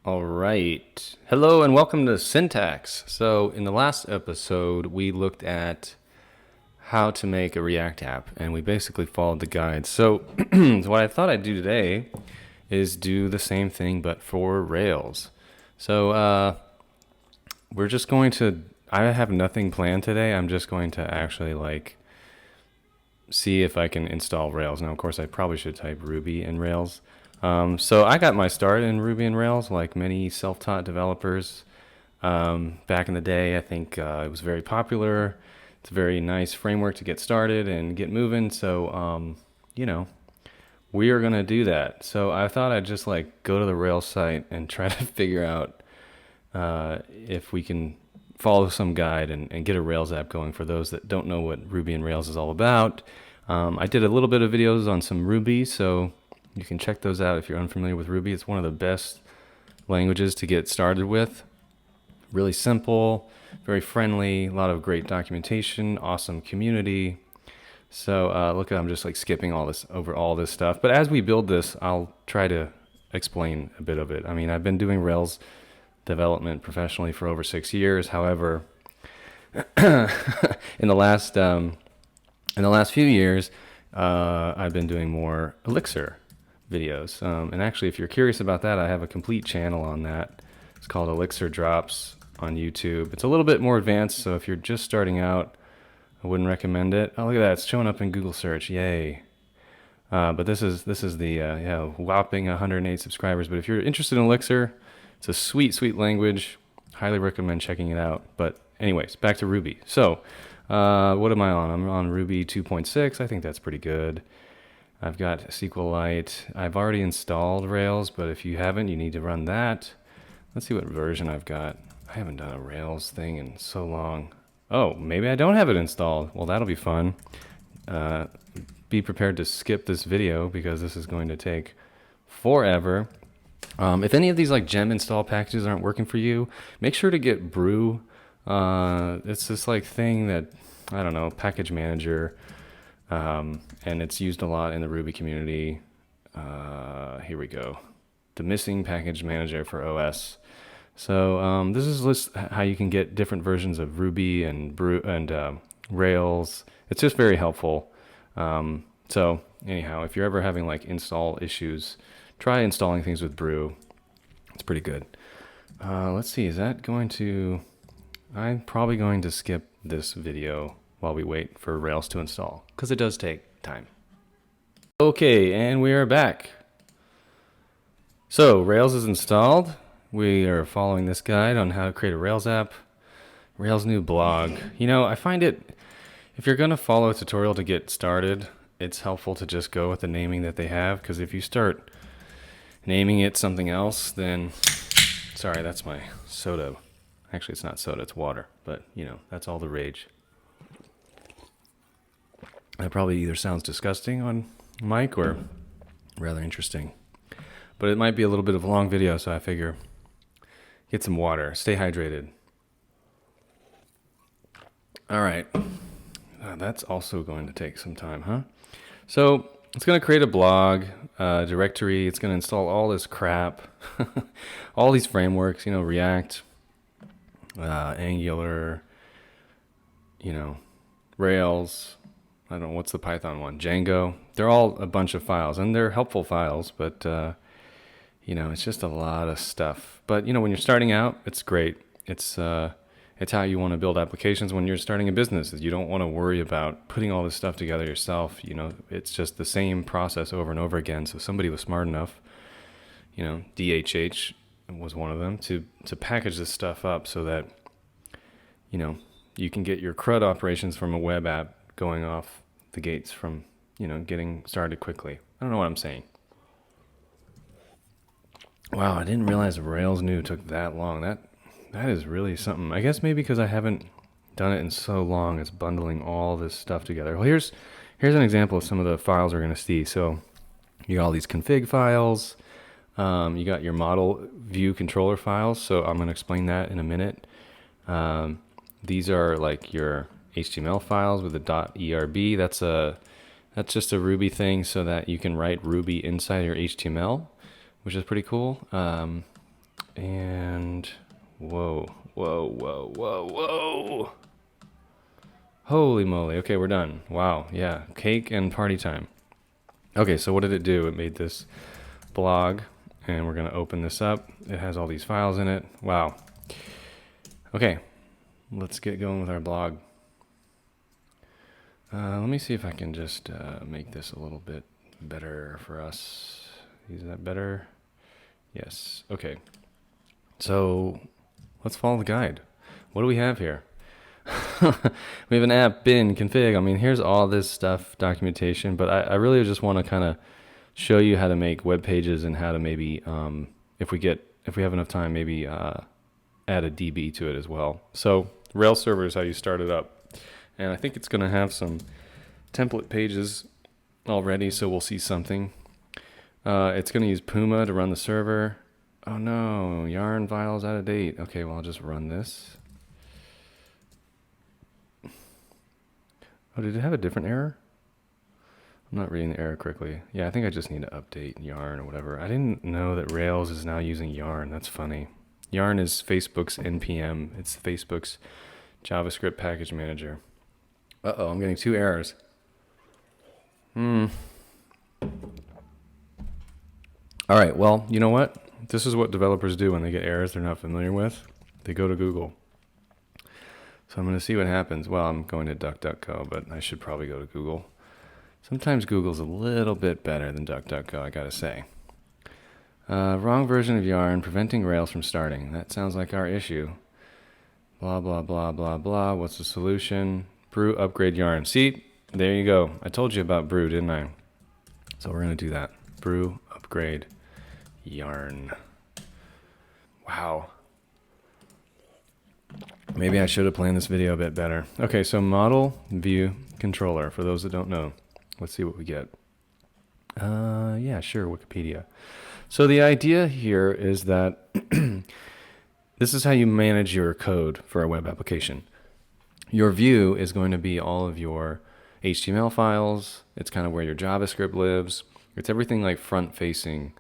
All right. Hello and welcome to Syntax. So, in the last episode, we looked at how to make a React app and we basically followed the guide. So, what I thought I'd do today is do the same thing but for Rails. So, we're just going to, I have nothing planned today. I'm just going to actually see if I can install Rails. Now, of course, I probably should type Ruby and Rails. So I got my start in Ruby and Rails, like many self-taught developers. Back in the day, I think it was very popular. It's a very nice framework to get started and get moving. So, we are going to do that. So I thought I'd just go to the Rails site and try to figure out if we can follow some guide and get a Rails app going for those that don't know what Ruby and Rails is all about. I did a little bit of videos on some Ruby, so you can check those out if you're unfamiliar with Ruby. It's one of the best languages to get started with. Really simple, very friendly, a lot of great documentation, awesome community. So look, I'm just skipping over all this stuff. But as we build this, I'll try to explain a bit of it. I mean, I've been doing Rails development professionally for over 6 years. However, in the last few years, I've been doing more Elixir videos. And actually, if you're curious about that, I have a complete channel on that. It's called Elixir Drops on YouTube. It's a little bit more advanced, so if you're just starting out, I wouldn't recommend it. Oh, look at that. It's showing up in Google search. Yay. But this is the whopping 108 subscribers. But if you're interested in Elixir, it's a sweet, sweet language. Highly recommend checking it out. But anyways, back to Ruby. So what am I on? I'm on Ruby 2.6. I think that's pretty good. I've got SQLite. I've already installed Rails, but if you haven't, you need to run that. Let's see what version I've got. I haven't done a Rails thing in so long. Oh, maybe I don't have it installed. Well, that'll be fun. Be prepared to skip this video because this is going to take forever. If any of these gem install packages aren't working for you, make sure to get brew. It's this thing that, I don't know, package manager, and it's used a lot in the Ruby community. Here we go. The missing package manager for OS. So this is how you can get different versions of Ruby and brew and Rails. It's just very helpful. So anyhow, if you're ever having install issues, try installing things with brew. It's pretty good. Let's see, I'm probably going to skip this video while we wait for Rails to install, because it does take time. Okay, and we are back. So Rails is installed. We are following this guide on how to create a Rails app. Rails new blog. I find if you're going to follow a tutorial to get started, it's helpful to just go with the naming that they have, because if you start naming it something else, then, sorry, that's my soda. Actually, it's not soda, it's water, but that's all the rage. That probably either sounds disgusting on mic or rather interesting. But it might be a little bit of a long video, so I figure get some water, stay hydrated. All right, that's also going to take some time, huh? So it's going to create a blog directory. It's going to install all this crap, all these frameworks, React, Angular, Rails. I don't know, what's the Python one? Django. They're all a bunch of files, and they're helpful files, but, it's just a lot of stuff. But, when you're starting out, it's great. It's how you want to build applications when you're starting a business. You don't want to worry about putting all this stuff together yourself. It's just the same process over and over again. So somebody was smart enough, DHH was one of them, to package this stuff up so that, you can get your CRUD operations from a web app going off the gates from, getting started quickly. I don't know what I'm saying. Wow, I didn't realize Rails new took that long. That is really something. I guess maybe because I haven't done it in so long, it's bundling all this stuff together. Well, here's an example of some of the files we're going to see. So you got all these config files. You got your model view controller files. So I'm going to explain that in a minute. These are your HTML files with the .erb. That's just a Ruby thing so that you can write Ruby inside your HTML, which is pretty cool. And whoa, whoa, whoa, whoa, whoa. Holy moly. Okay, we're done. Wow. Yeah. Cake and party time. Okay, so what did it do? It made this blog, and we're going to open this up. It has all these files in it. Wow. Okay, let's get going with our blog. Let me see if I can just make this a little bit better for us. Is that better? Yes. Okay. So let's follow the guide. What do we have here? We have an app, bin, config. I mean, here's all this stuff, documentation, but I really just want to kind of show you how to make web pages and how to maybe, if we have enough time, maybe add a DB to it as well. So Rails server is how you start it up. And I think it's going to have some template pages already, so we'll see something. It's going to use Puma to run the server. Oh no, yarn file's out of date. Okay, well, I'll just run this. Oh, did it have a different error? I'm not reading the error correctly. Yeah, I think I just need to update yarn or whatever. I didn't know that Rails is now using yarn. That's funny. Yarn is Facebook's NPM. It's Facebook's JavaScript package manager. Uh-oh, I'm getting 2 errors. All right, well, you know what? This is what developers do when they get errors they're not familiar with. They go to Google. So I'm going to see what happens. Well, I'm going to DuckDuckGo, but I should probably go to Google. Sometimes Google's a little bit better than DuckDuckGo, I gotta say. Wrong version of yarn, preventing Rails from starting. That sounds like our issue. Blah, blah, blah, blah, blah. What's the solution? Brew, upgrade yarn. See, there you go. I told you about brew, didn't I? So we're going to do that. Brew, upgrade, yarn. Wow. Maybe I should have planned this video a bit better. Okay, so model, view, controller. For those that don't know, let's see what we get. Yeah, sure, Wikipedia. So the idea here is that this is how you manage your code for a web application. Your view is going to be all of your HTML files. It's kind of where your JavaScript lives. It's everything like front-facing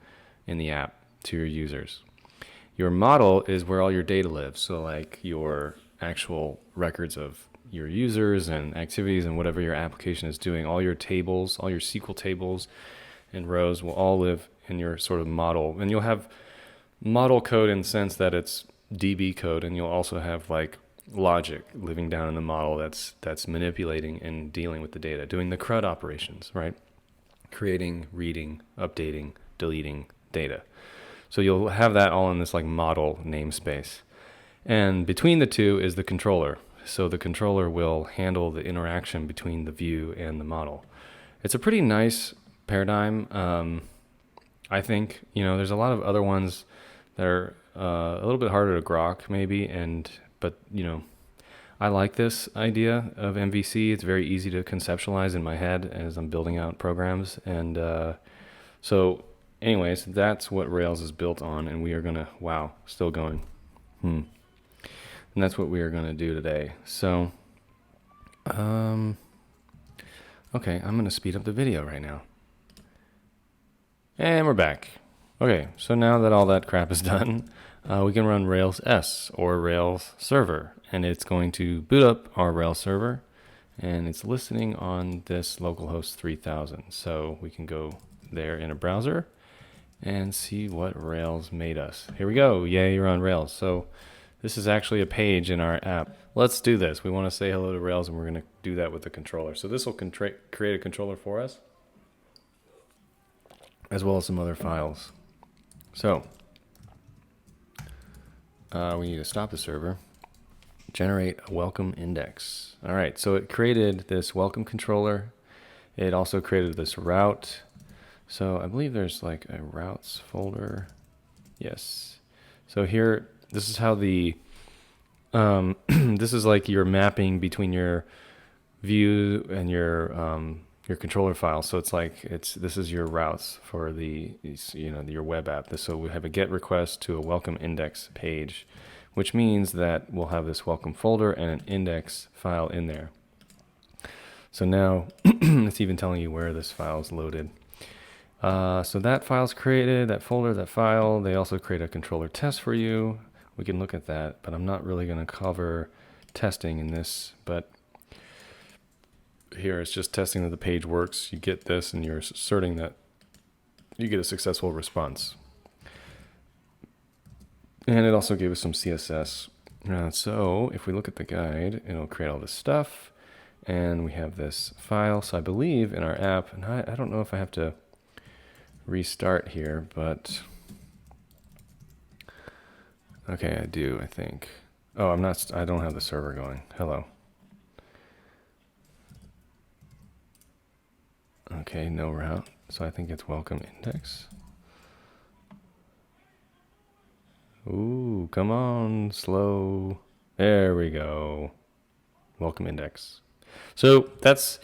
in the app to your users. Your model is where all your data lives. So like your actual records of your users and activities and whatever your application is doing, all your tables, all your SQL tables and rows will all live in your sort of model. And you'll have model code in the sense that it's DB code, and you'll also have like logic living down in the model that's manipulating and dealing with the data, doing the CRUD operations, right? Creating, reading, updating, deleting data. So you'll have that all in this like model namespace. And between the two is the controller. So the controller will handle the interaction between the view and the model. It's a pretty nice paradigm. I think, there's a lot of other ones that are a little bit harder to grok maybe, but I like this idea of MVC. It's very easy to conceptualize in my head as I'm building out programs. And so anyways, that's what Rails is built on, and we are gonna, wow, still going. And that's what we are gonna do today. So, okay, I'm gonna speed up the video right now. And we're back. Okay, so now that all that crap is done, we can run Rails S or Rails server, and it's going to boot up our Rails server, and it's listening on this localhost 3000. So we can go there in a browser and see what Rails made us. Here we go. Yay, you're on Rails. So this is actually a page in our app. Let's do this. We want to say hello to Rails, and we're going to do that with the controller. So this will create a controller for us, as well as some other files. So we need to stop the server, generate a welcome index. All right, so it created this welcome controller. It also created this route. So I believe there's like a routes folder. Yes. So here, this is how the, this is like your mapping between your view and your controller file. So it's like, this is your routes for your web app. So we have a get request to a welcome index page, which means that we'll have this welcome folder and an index file in there. So now it's even telling you where this file is loaded. So that file's created, that folder, that file. They also create a controller test for you. We can look at that, but I'm not really going to cover testing in this. But here it's just testing that the page works. You get this and you're asserting that you get a successful response. And it also gave us some CSS. So if we look at the guide, it'll create all this stuff. And we have this file. So I believe in our app, and I don't know if I have to restart here, but okay, I do, I think. Oh, I don't have the server going. Hello. Okay, no route. So I think it's welcome index. Ooh, come on, slow. There we go. Welcome index. So let's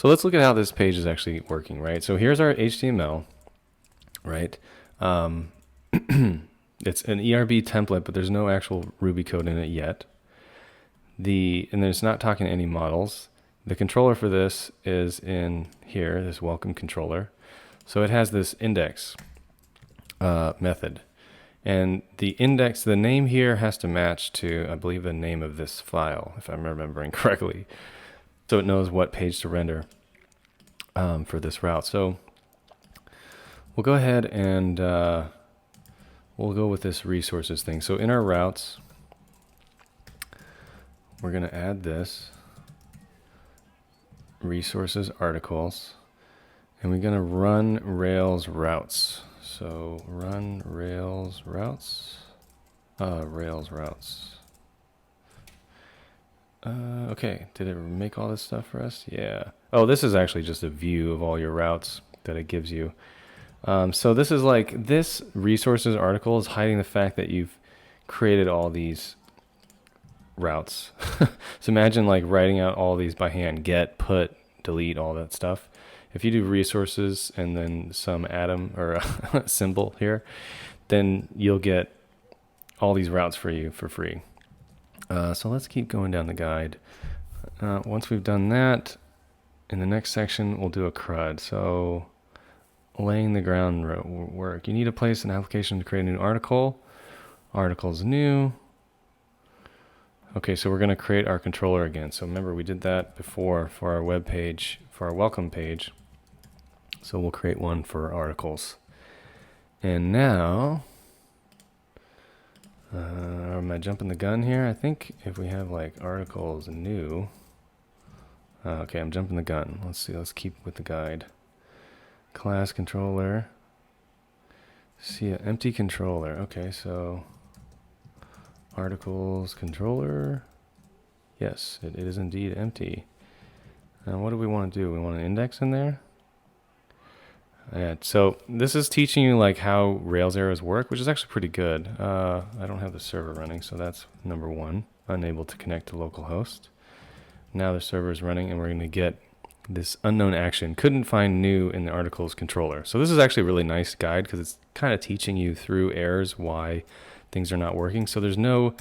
look at how this page is actually working, right? So here's our HTML, right? It's an ERB template, but there's no actual Ruby code in it yet. And it's not talking to any models. The controller for this is in here, this welcome controller. So it has this index method. And the index, the name here has to match to, I believe, the name of this file, if I'm remembering correctly. So it knows what page to render for this route. So we'll go ahead and we'll go with this resources thing. So in our routes, we're going to add this resources articles, and we're going to run Rails routes. So run Rails routes, Rails routes. Okay, did it make all this stuff for us? Yeah. Oh, this is actually just a view of all your routes that it gives you. So this is like, this resources article is hiding the fact that you've created all these routes. So imagine like writing out all these by hand, get, put, delete, all that stuff. If you do resources and then some atom or a symbol here, then you'll get all these routes for you for free. So let's keep going down the guide. Once we've done that, in the next section, we'll do a CRUD. So laying the groundwork. You need to place an application to create a new article. Article's new. Okay, so we're going to create our controller again. So remember, we did that before for our web page, for our welcome page. So we'll create one for articles. And now, am I jumping the gun here? I think if we have like articles new. Okay, I'm jumping the gun. Let's see, let's keep with the guide. Class controller. See an empty controller. Okay, so articles controller. Yes, it is indeed empty. Now what do we want to do? We want an index in there? Yeah, so this is teaching you like how Rails errors work, which is actually pretty good. I don't have the server running, so that's number one. Unable to connect to localhost. Now the server is running and we're going to get this unknown action. Couldn't find new in the articles controller. So this is actually a really nice guide because it's kind of teaching you through errors why things are not working. So there's no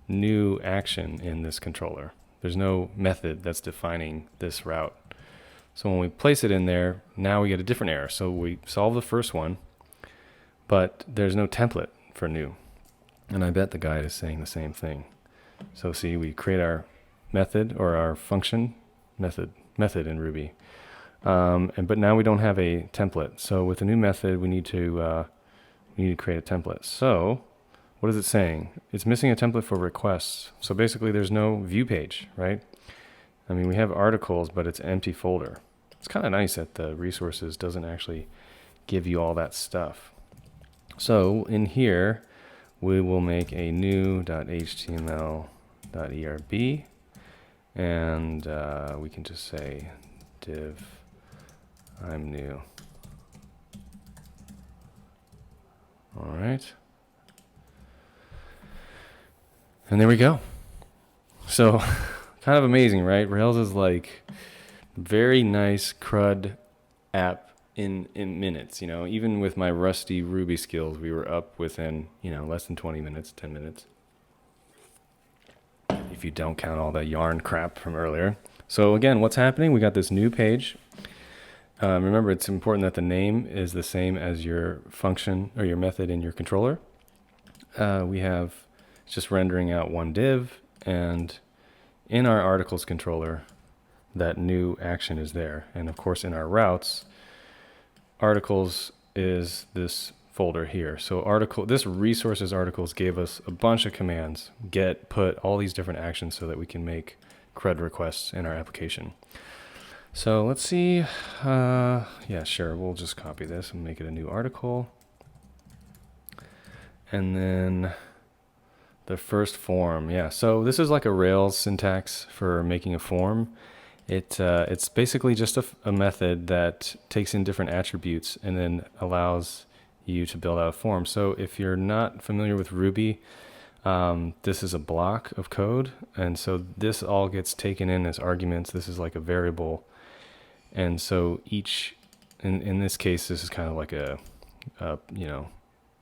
new action in this controller. There's no method that's defining this route. So when we place it in there, now we get a different error. So we solve the first one, but there's no template for new. And I bet the guide is saying the same thing. So see, we create our method or our function method in Ruby. But now we don't have a template. So with a new method, we need to create a template. So what is it saying? It's missing a template for requests. So basically there's no view page, right? I mean, we have articles, but it's an empty folder. It's kind of nice that the resources doesn't actually give you all that stuff. So in here, we will make a new .html.erb, and we can just say div I'm new. All right. And there we go. So kind of amazing, right? Rails is like very nice CRUD app in minutes. You know, even with my rusty Ruby skills, we were up within, less than 20 minutes, 10 minutes. If you don't count all the yarn crap from earlier. So again, what's happening? We got this new page. Remember, it's important that the name is the same as your function or your method in your controller. We have it's just rendering out one div, and in our articles controller, that new action is there. And of course, in our routes, articles is this folder here. So this resources articles gave us a bunch of commands, get, put, all these different actions so that we can make CRUD requests in our application. So let's see. Yeah, sure. We'll just copy this and make it a new article. And then the first form. Yeah, so this is like a Rails syntax for making a form. It's basically just a method that takes in different attributes and then allows you to build out a form. So if you're not familiar with Ruby, this is a block of code. And so this all gets taken in as arguments. This is like a variable. And so in this case, this is kind of like a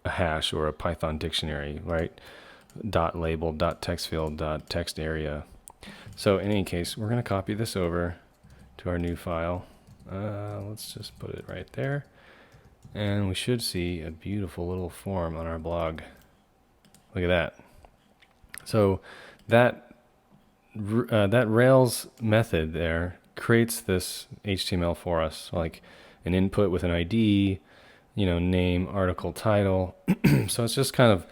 hash or a Python dictionary, right? Dot label, dot text field, dot text area. So in any case, we're going to copy this over to our new file. Let's just put it right there. And we should see a beautiful little form on our blog. Look at that. So that Rails method there creates this HTML for us, like an input with an ID, name, article, title. So it's just kind of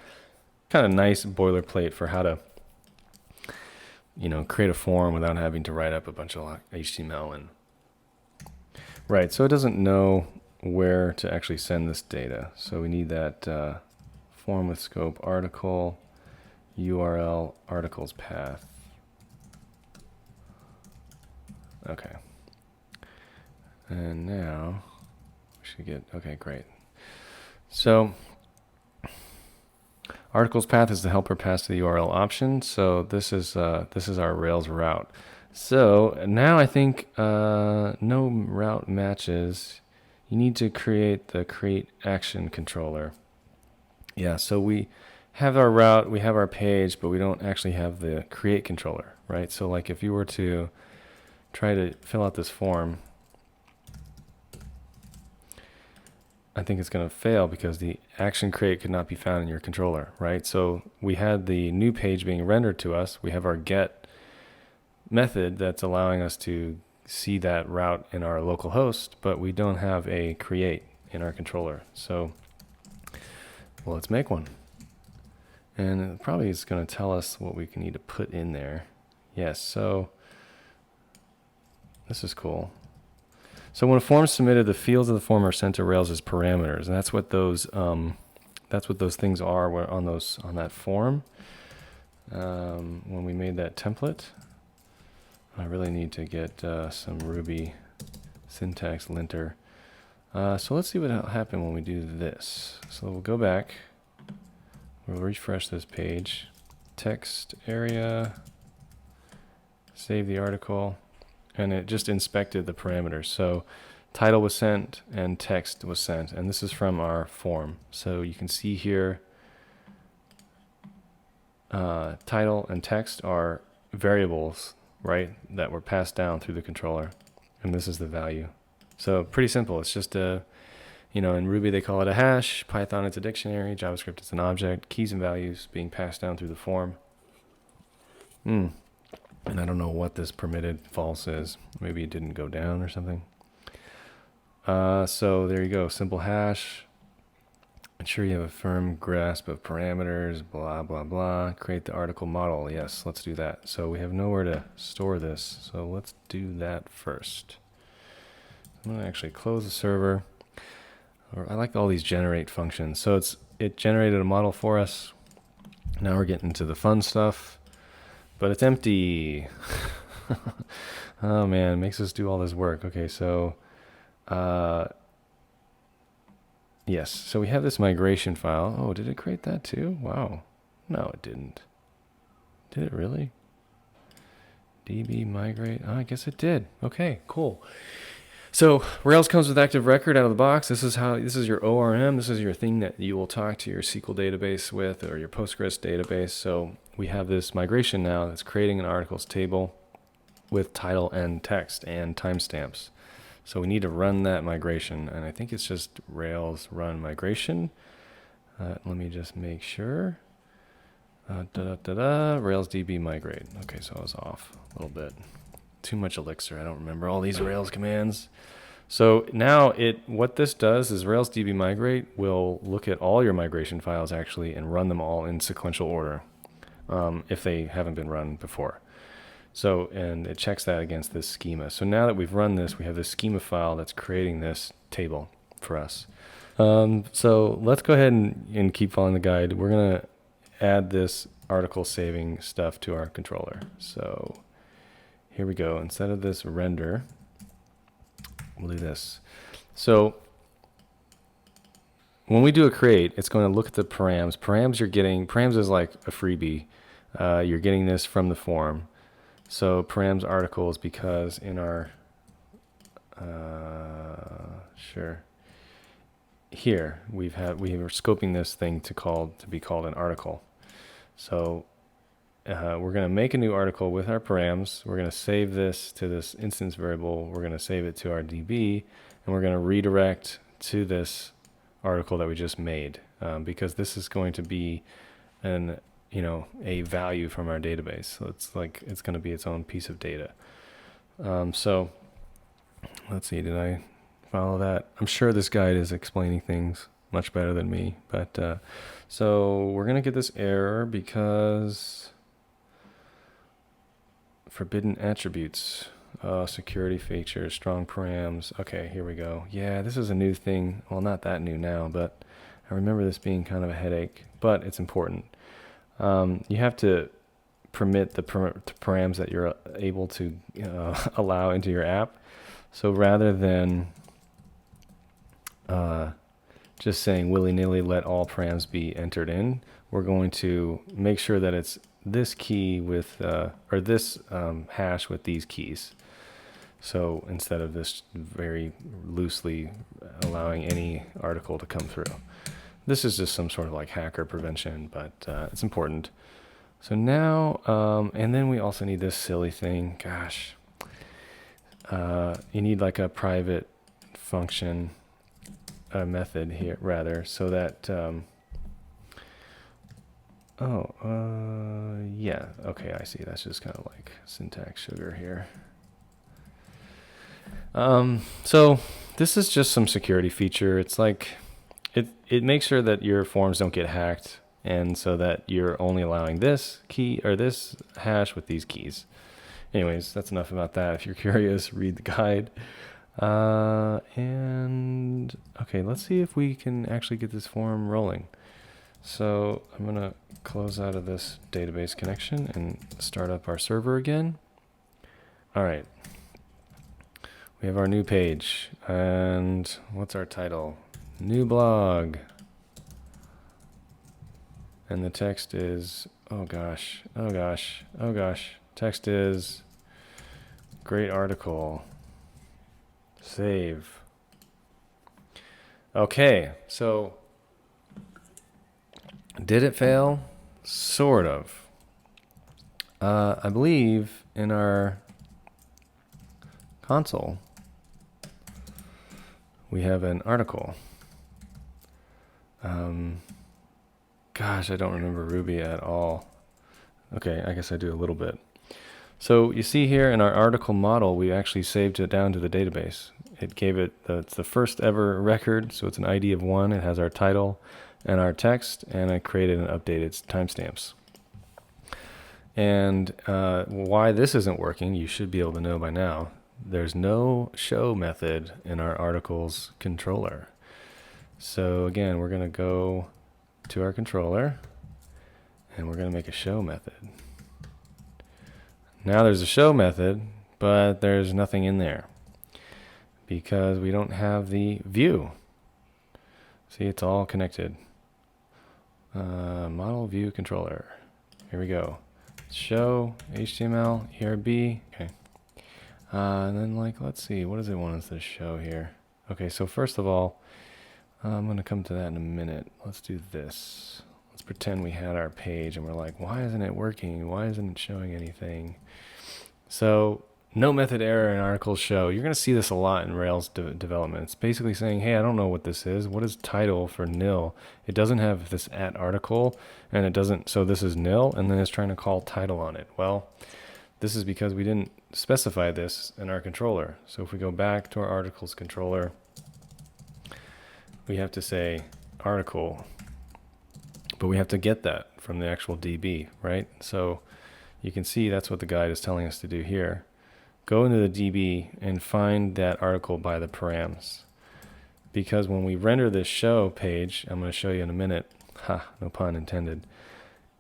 nice boilerplate for how to, create a form without having to write up a bunch of HTML. And right, so it doesn't know where to actually send this data. So we need that form with scope article, URL, articles path. Okay. And now we should get, okay, great. So articles path is the helper pass to the URL option. So this is our Rails route. So now I think no route matches. You need to create the create action controller. Yeah, so we have our route, we have our page, but we don't actually have the create controller, right? So like if you were to try to fill out this form, I think it's going to fail because the action create could not be found in your controller, right? So we had the new page being rendered to us. We have our get method that's allowing us to see that route in our local host, but we don't have a create in our controller. So, well, let's make one. And it probably is going to tell us what we need to put in there. Yes, so this is cool. So when a form is submitted, the fields of the form are sent to Rails as parameters, and that's what those things are on that form. When we made that template, I really need to get some Ruby syntax linter. So let's see what will happen when we do this. So we'll go back. We'll refresh this page. Text area. Save the article. And it just inspected the parameters. So title was sent and text was sent. And this is from our form. So you can see here, title and text are variables, right, that were passed down through the controller. And this is the value. So pretty simple. It's just in Ruby they call it a hash. Python it's a dictionary. JavaScript it's an object. Keys and values being passed down through the form. And I don't know what this permitted false is. Maybe it didn't go down or something. So there you go. Simple hash. Ensure you have a firm grasp of parameters, blah, blah, blah. Create the article model. Yes, let's do that. So we have nowhere to store this. So let's do that first. I'm going to actually close the server. I like all these generate functions. So it generated a model for us. Now we're getting to the fun stuff. But it's empty. Oh man, it makes us do all this work. Okay, so yes, so we have this migration file. Oh, did it create that too? Wow. No, it didn't. Did it really? DB migrate. Oh, I guess it did. Okay, cool. So Rails comes with Active Record out of the box. This is your ORM. This is your thing that you will talk to your SQL database with or your Postgres database. So we have this migration now that's creating an articles table with title and text and timestamps. So we need to run that migration, and I think it's just Rails run migration. Let me just make sure. Rails DB migrate. Okay, so I was off a little bit. Too much Elixir. I don't remember all these Rails commands. So now what this does is Rails DB migrate will look at all your migration files actually and run them all in sequential order if they haven't been run before. So, and it checks that against this schema. So now that we've run this, we have this schema file that's creating this table for us. So let's go ahead and keep following the guide. We're going to add this article saving stuff to our controller. So here we go. Instead of this render, we'll do this. So when we do a create, it's going to look at the params. Params is like a freebie. You're getting this from the form. So params articles, because in our, here we were scoping this thing to be called an article. So we're going to make a new article with our params. We're going to save this to this instance variable. We're going to save it to our DB, and we're going to redirect to this article that we just made, because this is going to be a value from our database. So it's going to be its own piece of data. So let's see, did I follow that? I'm sure this guide is explaining things much better than me, but so we're going to get this error because forbidden attributes, security features, strong params. Okay, here we go. Yeah, this is a new thing. Well, not that new now, but I remember this being kind of a headache, but it's important. You have to permit the params that you're able to allow into your app. So rather than just saying willy-nilly let all params be entered in, we're going to make sure that it's this key with, or this hash with these keys. So instead of this very loosely allowing any article to come through. This is just some sort of like hacker prevention, but it's important. So now, and then we also need this silly thing. Gosh, you need like a private function method here, rather, so that, yeah, okay, I see. That's just kind of like syntax sugar here. So this is just some security feature. It's like, it makes sure that your forms don't get hacked, and so that you're only allowing this key or this hash with these keys. Anyways, that's enough about that. If you're curious, read the guide. And okay, let's see if we can actually get this form rolling. So I'm gonna close out of this database connection and start up our server again. All right, we have our new page, and what's our title? New blog. And the text is, oh gosh, text is great article. Save. Okay, so did it fail? Sort of. I believe in our console we have an article. Gosh, I don't remember Ruby at all. Okay, I guess I do a little bit. So you see here in our article model, we actually saved it down to the database. It gave it, it's the first ever record, so it's an ID of 1. It has our title and our text, and I created and updated timestamps. And why this isn't working, you should be able to know by now. There's no show method in our articles controller. So again, we're going to go to our controller, and we're going to make a show method. Now there's a show method, but there's nothing in there because we don't have the view. See, it's all connected. Model view controller. Here we go. Show HTML ERB. Okay. And then let's see, what does it want us to show here? Okay, so first of all, I'm going to come to that in a minute. Let's do this. Let's pretend we had our page and we're like, why isn't it working? Why isn't it showing anything? So No method error in articles show. You're going to see this a lot in Rails development. It's basically saying, hey, I don't know what this is. What is title for nil? It doesn't have this at article, and it doesn't, so this is nil, and then it's trying to call title on it. Well, this is because we didn't specify this in our controller. So if we go back to our articles controller, we have to say article, but we have to get that from the actual DB, right? So you can see that's what the guide is telling us to do here. Go into the DB and find that article by the params. Because when we render this show page, I'm going to show you in a minute, no pun intended,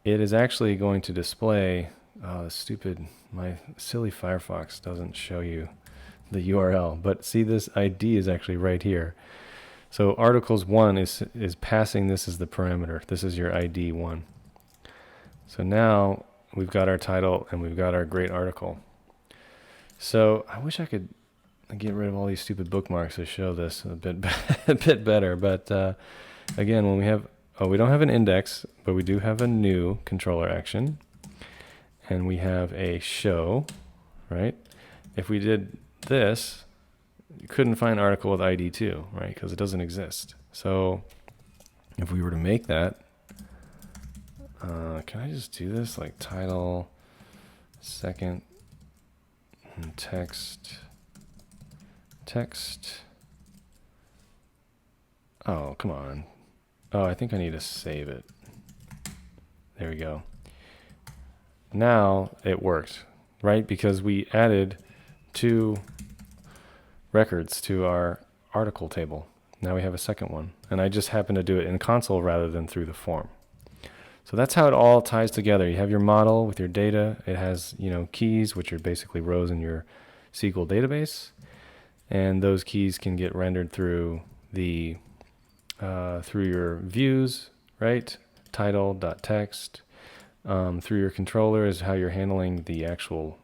it is actually going to display, my silly Firefox doesn't show you the URL, but see this ID is actually right here. So articles 1 is passing this as the parameter. This is your ID 1. So now we've got our title and we've got our great article. So I wish I could get rid of all these stupid bookmarks to show this a bit a bit better. But again, when we don't have an index, but we do have a new controller action, and we have a show, right? If we did this, you couldn't find article with ID 2, right? Because it doesn't exist. So if we were to make that, can I just do this like title, second, and text. Oh, come on. Oh, I think I need to save it. There we go. Now it worked, right? Because we added 2 records to our article table. Now we have a second one. And I just happen to do it in console rather than through the form. So that's how it all ties together. You have your model with your data. It has, keys, which are basically rows in your SQL database. And those keys can get rendered through the through your views, right? Title.text. Through your controller is how you're handling the actual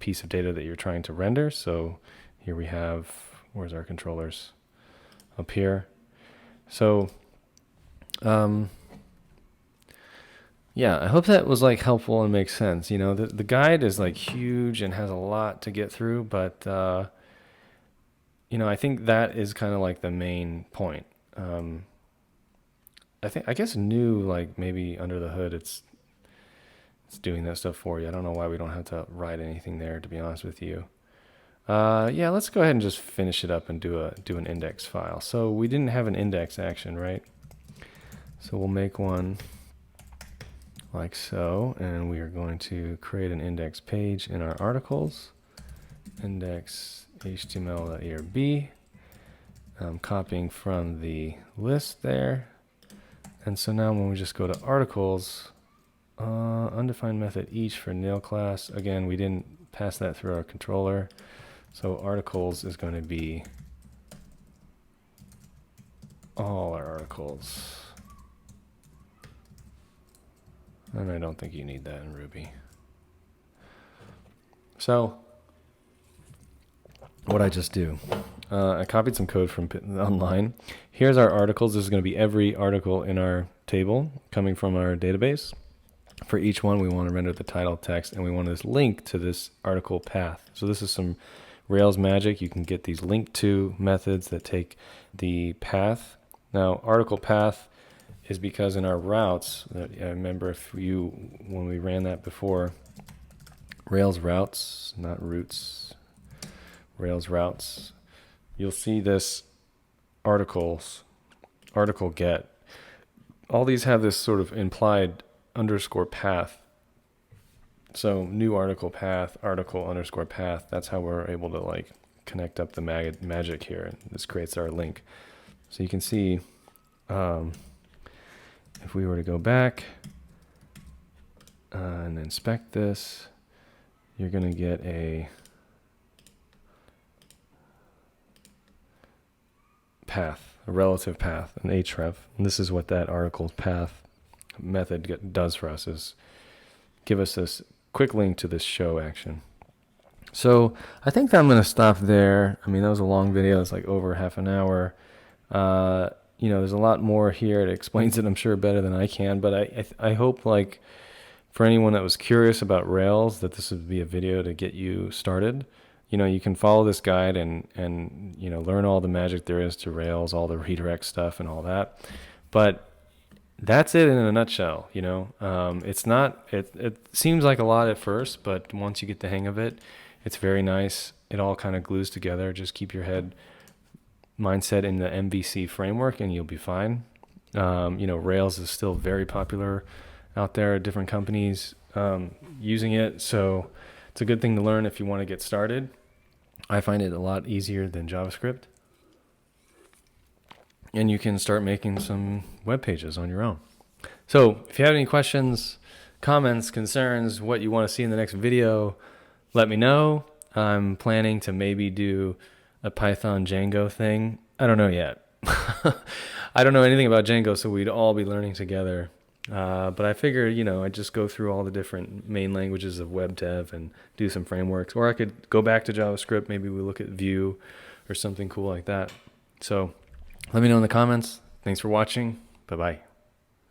piece of data that you're trying to render. So here we have, where's our controllers? Up here. So, yeah, I hope that was helpful and makes sense. The guide is huge and has a lot to get through, but I think that is kind of the main point. I guess new, maybe under the hood, it's doing that stuff for you. I don't know why we don't have to write anything there, to be honest with you. Yeah, let's go ahead and just finish it up and do an index file. So we didn't have an index action, right? So we'll make one like so, and we are going to create an index page in our articles, index html.erb. I'm copying from the list there. And so now when we just go to articles, undefined method each for nil class. Again, we didn't pass that through our controller. So articles is going to be all our articles. And I don't think you need that in Ruby. So what I just do, I copied some code from online. Here's our articles. This is going to be every article in our table coming from our database. For each one, we want to render the title text, and we want this link to this article path. So this is some Rails magic. You can get these link to methods that take the path. Now, article path is because in our routes, I remember when we ran that before, Rails routes, not roots, Rails routes, you'll see this article get. All these have this sort of implied underscore path. So new article path, article underscore path. That's how we're able to connect up the magic here. And this creates our link. So you can see, if we were to go back and inspect this, you're going to get a path, a relative path, an href. And this is what that article path method does for us, is give us this quick link to this show action. So I think that I'm going to stop there. I mean, that was a long video. It's over half an hour. There's a lot more here. It explains it, I'm sure, better than I can. But I hope for anyone that was curious about Rails, that this would be a video to get you started. You can follow this guide and learn all the magic there is to Rails, all the redirect stuff and all that. But that's it in a nutshell. It's not. It seems like a lot at first, but once you get the hang of it, it's very nice. It all kind of glues together. Just keep your mindset in the MVC framework, and you'll be fine. Rails is still very popular out there. Different companies using it, so it's a good thing to learn if you want to get started. I find it a lot easier than JavaScript. And you can start making some web pages on your own. So if you have any questions, comments, concerns, what you want to see in the next video, let me know. I'm planning to maybe do a Python Django thing. I don't know yet. I don't know anything about Django, so we'd all be learning together. But I figure, I'd just go through all the different main languages of web dev and do some frameworks. Or I could go back to JavaScript. Maybe we look at Vue or something cool like that. So let me know in the comments. Thanks for watching. Bye-bye.